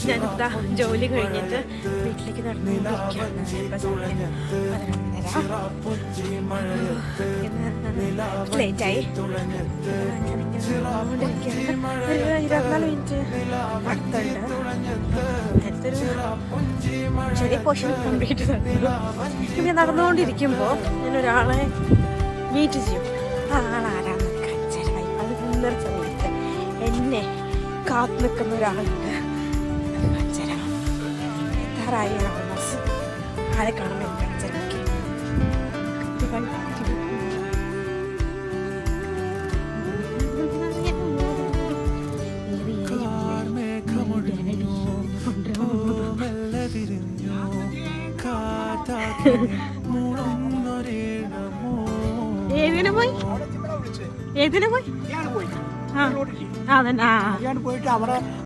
ഞാനിതാ ജോലി കഴിഞ്ഞിട്ട് വീട്ടിലേക്ക് നടന്നുകൊണ്ടിരിക്കുകയാണ്. ലേറ്റായി. 24 മിനിറ്റ് അടുത്തുണ്ട്. അടുത്തൊരു ചെറിയ പോർഷൻ കംപ്ലീറ്റ് നടന്നു. ഇങ്ങനെ നടന്നുകൊണ്ടിരിക്കുമ്പോൾ ഞാനൊരാളെ മീറ്റ് ചെയ്യും. ആ ആളാരാന്ന് കച്ചരായി 11 സമയത്ത് എന്നെ കാത്തു നിൽക്കുന്ന ഒരാളുണ്ട്. കച്ചരാ എത്താറായി ആൾമോസ്. ആരെ കാണുമ്പോൾ കച്ചരാക്കി ഏതിനെ പോയി ആ അതന്നെ. പോയിട്ട് അവിടെ